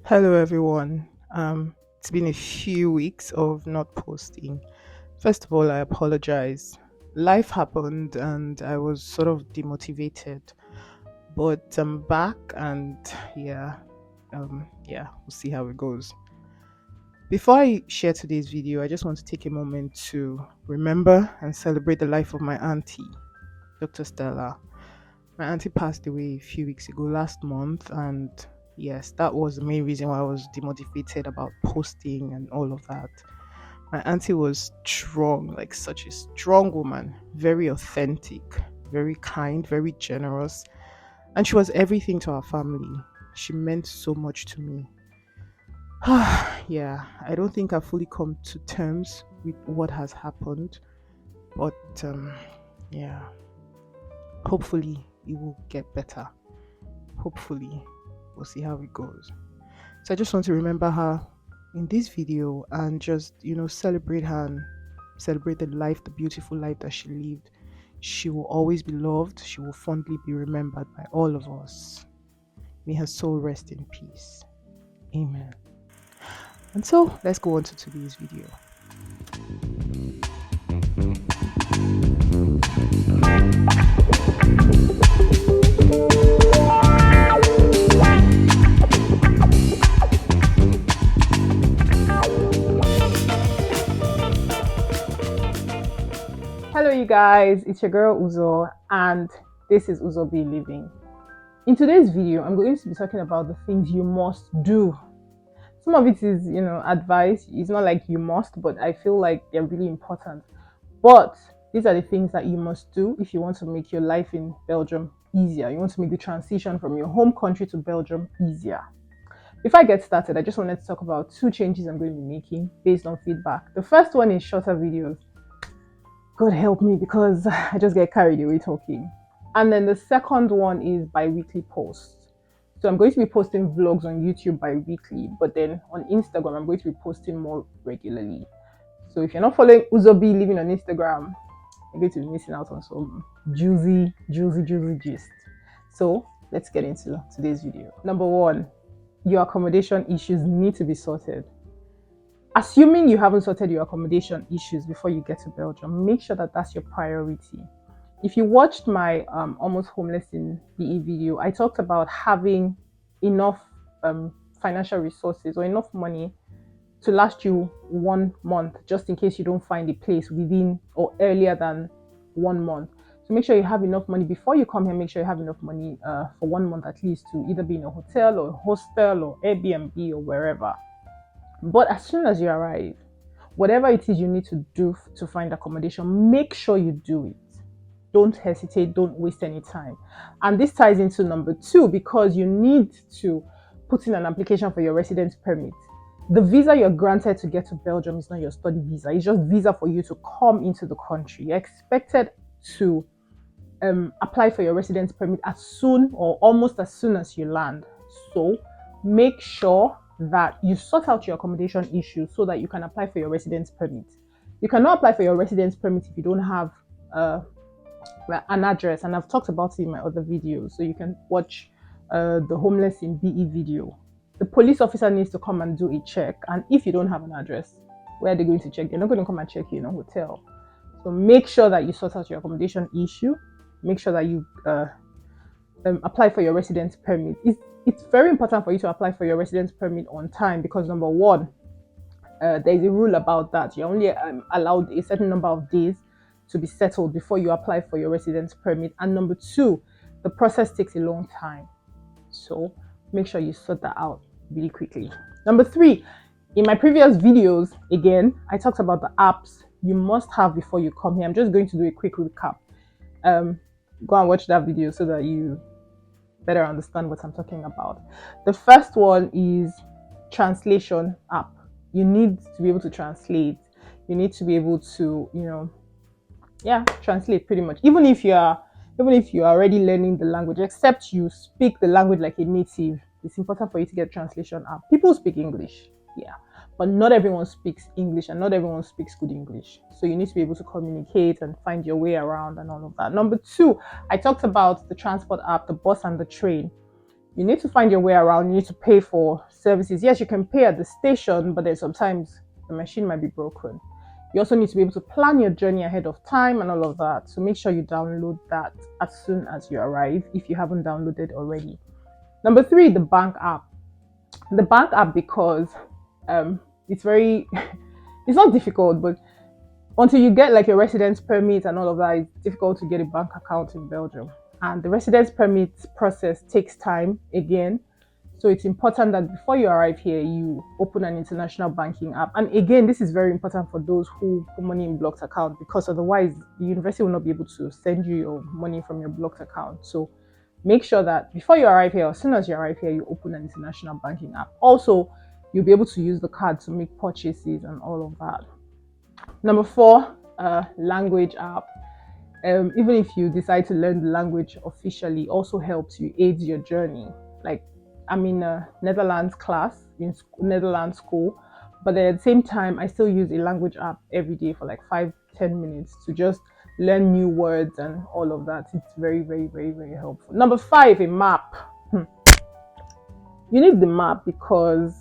Hello, everyone. It's been a few weeks of not posting. First of all, I apologize. Life happened and I was sort of demotivated, but I'm back and yeah, we'll see how it goes. Before I share today's video, I just want to take a moment to remember and celebrate the life of my auntie, Dr. Stella. My auntie passed away a few weeks ago, last month, and yes, that was the main reason why I was demotivated about posting and all of that. My auntie was strong, like such a strong woman, very authentic, very kind, very generous, and she was everything to our family. She meant so much to me. Yeah, I don't think I've fully come to terms with what has happened, but yeah, hopefully it will get better. Hopefully, we'll see how it goes. So I just want to remember her in this video and just, celebrate her and celebrate the life, the beautiful life that she lived. She will always be loved. She will fondly be remembered by all of us. May her soul rest in peace. Amen. And so let's go on to today's video. Hello, you guys. It's your girl Uzo, and this is Uzo Be Living. In today's video, I'm going to be talking about the things you must do. Some of it is, advice. It's not like you must, but I feel like they're really important. But these are the things that you must do if you want to make your life in Belgium easier. You want to make the transition from your home country to Belgium easier. Before I get started, I just wanted to talk about two changes I'm going to be making based on feedback. The first one is shorter videos. God help me, because I just get carried away talking. And then the second one is bi-weekly posts. So I'm going to be posting vlogs on YouTube bi-weekly, but then on Instagram, I'm going to be posting more regularly. So if you're not following Uzobi Living on Instagram, you're going to be missing out on some juicy gist. So let's get into today's video. Number one, your accommodation issues need to be sorted. Assuming you haven't sorted your accommodation issues before you get to Belgium, make sure that that's your priority. If you watched my Almost Homeless in BE video, I talked about having enough financial resources or enough money to last you 1 month, just in case you don't find a place within or earlier than 1 month. So make sure you have enough money before you come here. Make sure you have enough money for 1 month at least to either be in a hotel or a hostel or Airbnb or wherever. But as soon as you arrive, whatever it is you need to do to find accommodation, make sure you do it. Don't hesitate, don't waste any time. And this ties into number two, because you need to put in an application for your residence permit. The visa you're granted to get to Belgium is not your study visa. It's just visa for you to come into the country. You're expected to apply for your residence permit as soon or almost as soon as you land. So make sure that you sort out your accommodation issue so that you can apply for your residence permit. You cannot apply for your residence permit if you don't have an address, and I've talked about it in my other videos, so you can watch the Homeless in BE video. The police officer needs to come and do a check, and if you don't have an address, where are they going to check? They're not going to come and check you in a hotel. So make sure that you sort out your accommodation issue. Make sure that you apply for your residence permit. It's very important for you to apply for your residence permit on time, because number one, there's a rule about that. You're only allowed a certain number of days to be settled before you apply for your residence permit. And number two, the process takes a long time. So make sure you sort that out really quickly. Number three, in my previous videos, again, I talked about the apps you must have before you come here. I'm just going to do a quick recap. Go and watch that video so that you better understand what I'm talking about. The first one is translation app. You need to be able to translate. You need to be able to, translate pretty much. Even if you are already learning the language, except you speak the language like a native, it's important for you to get a translation app. People speak English, yeah, but not everyone speaks English and not everyone speaks good English. So you need to be able to communicate and find your way around and all of that. Number two, I talked about the transport app, the bus and the train. You need to find your way around. You need to pay for services. Yes, you can pay at the station, but then sometimes the machine might be broken. You also need to be able to plan your journey ahead of time and all of that. So make sure you download that as soon as you arrive if you haven't downloaded already. Number three, the bank app. The bank app, because it's very it's not difficult, but until you get like your residence permit and all of that, it's difficult to get a bank account in Belgium. And the residence permit process takes time again. So it's important that before you arrive here, you open an international banking app. And again, this is very important for those who put money in blocked account, because otherwise the university will not be able to send you your money from your blocked account. So make sure that before you arrive here, as soon as you arrive here, you open an international banking app. Also, you'll be able to use the card to make purchases and all of that. Number four, language app. Even if you decide to learn the language officially, also helps you, aids your journey. Like, I'm in a Netherlands class in Netherlands school, but at the same time, I still use a language app every day for like 5-10 minutes to just learn new words and all of that. It's very, very, very, very helpful. Number five, a map. You need the map because,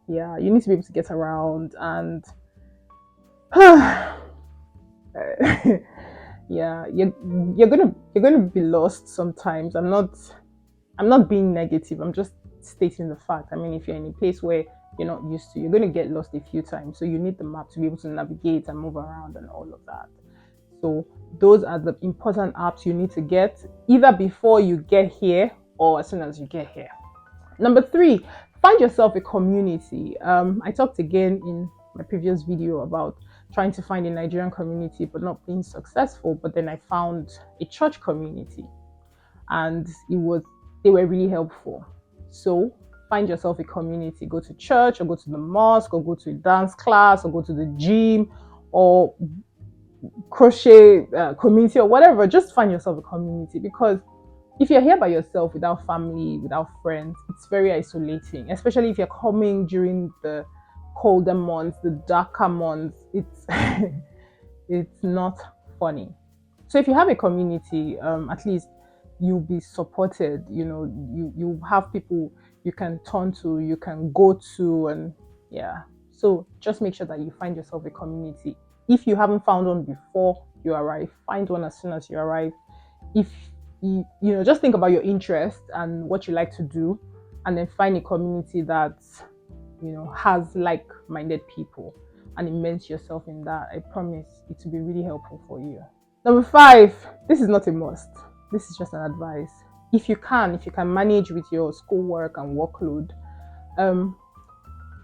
yeah, you need to be able to get around and yeah, you're gonna be lost sometimes. I'm not being negative. I'm just stating the fact. I mean, if you're in a place where you're not used to, you're gonna get lost a few times. So you need the map to be able to navigate and move around and all of that. So those are the important apps you need to get either before you get here or as soon as you get here. Number three, find yourself a community. I talked again in my previous video about trying to find a Nigerian community but not being successful. But then I found a church community, and they were really helpful. So find yourself a community. Go to church or go to the mosque or go to a dance class or go to the gym or crochet community or whatever. Just find yourself a community, because if you're here by yourself without family, without friends, it's very isolating, especially if you're coming during the colder months, the darker months. It's it's not funny. So if you have a community, at least you'll be supported. You have people you can turn to, you can go to, and yeah. So just make sure that you find yourself a community. If you haven't found one before you arrive, find one as soon as you arrive. If just think about your interest and what you like to do, and then find a community that has like-minded people and immerse yourself in that. I promise it will be really helpful for you. Number five, this is not a must. This is just an advice. If you can manage with your schoolwork and workload,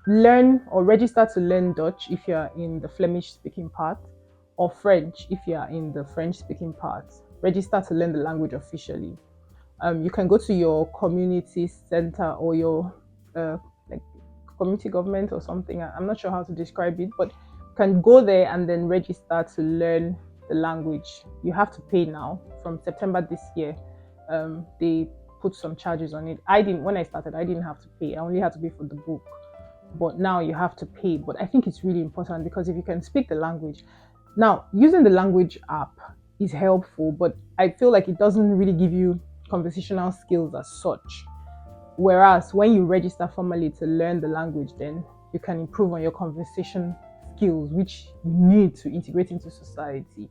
learn or register to learn Dutch if you're in the Flemish speaking part, or French if you're in the French speaking part. Register to learn the language officially. You can go to your community center or your like community government or something. I'm not sure how to describe it, but you can go there and then register to learn the language. You have to pay now from September this year. They put some charges on it. When I started, I didn't have to pay. I only had to pay for the book. But now you have to pay. But I think it's really important, because if you can speak the language, now using the language app is helpful, but I feel like it doesn't really give you conversational skills as such. Whereas when you register formally to learn the language, then you can improve on your conversation skills, which you need to integrate into society.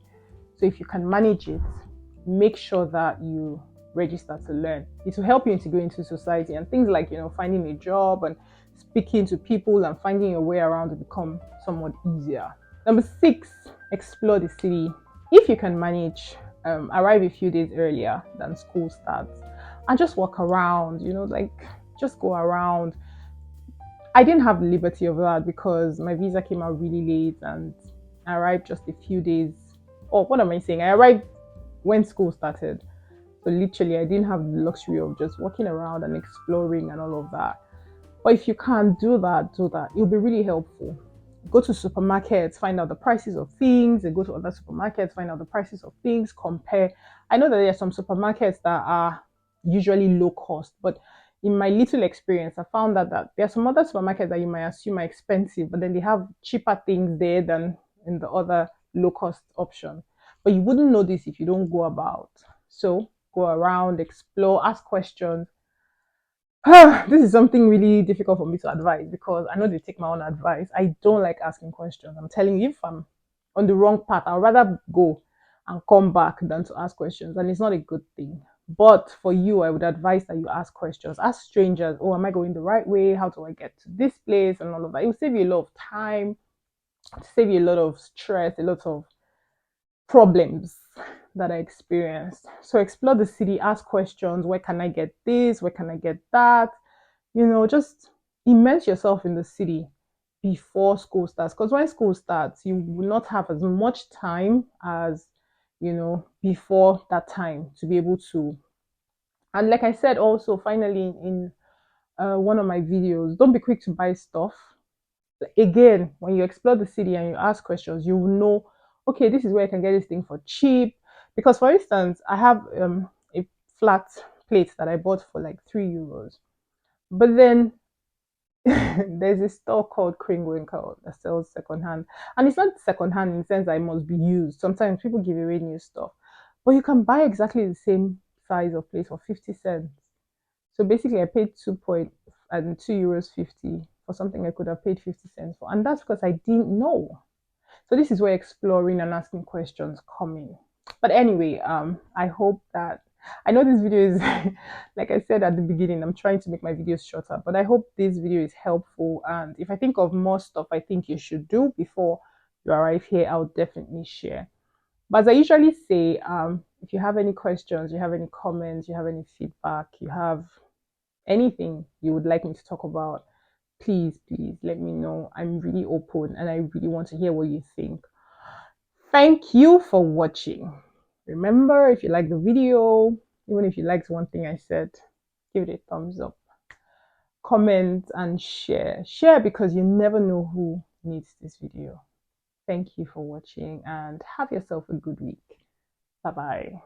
So if you can manage it, make sure that you register to learn. It will help you integrate into society, and things like finding a job and speaking to people and finding your way around will become somewhat easier. Number six, explore the city. If you can manage, arrive a few days earlier than school starts and just walk around, just go around. I didn't have the liberty of that because my visa came out really late and I arrived just a few days. Oh, what am I saying? I arrived when school started. So literally, I didn't have the luxury of just walking around and exploring and all of that. But if you can do that. It'll be really helpful. Go to supermarkets, find out the prices of things, and go to other supermarkets, find out the prices of things, compare. I know that there are some supermarkets that are usually low cost, but in my little experience, I found that there are some other supermarkets that you might assume are expensive, but then they have cheaper things there than in the other low cost option. But you wouldn't know this if you don't go about. So go around, explore, ask questions, This is something really difficult for me to advise because I know they take my own advice. I don't like asking questions. I'm telling you, if I'm on the wrong path, I'd rather go and come back than to ask questions. And it's not a good thing. But for you, I would advise that you ask questions. Ask strangers, oh, am I going the right way? How do I get to this place? And all of that. It will save you a lot of time, save you a lot of stress, a lot of problems that I experienced. So explore the city, ask questions. Where can I get this? Where can I get that? Just immerse yourself in the city before school starts. Because when school starts, you will not have as much time as, before that time to be able to. And like I said, also, finally, in one of my videos, don't be quick to buy stuff. Again, when you explore the city and you ask questions, you will know, okay, this is where I can get this thing for cheap. Because, for instance, I have a flat plate that I bought for like €3. But then there's a store called Kringwinkle that sells secondhand. And it's not secondhand in the sense that it must be used. Sometimes people give away new stuff. But you can buy exactly the same size of plate for 50 cents. So basically I paid 2 euros 50 for something I could have paid 50 cents for. And that's because I didn't know. So this is where exploring and asking questions come in. But anyway, I hope that I know this video is like I said at the beginning, I'm trying to make my videos shorter, but I hope this video is helpful. And if I think of more stuff I think you should do before you arrive here, I'll definitely share. But as I usually say, if you have any questions, you have any comments, you have any feedback, you have anything you would like me to talk about, please let me know. I'm really open and I really want to hear what you think. Thank you for watching. Remember, if you like the video, even if you liked one thing I said, give it a thumbs up, comment, and share. Share because you never know who needs this video. Thank you for watching and have yourself a good week. Bye bye.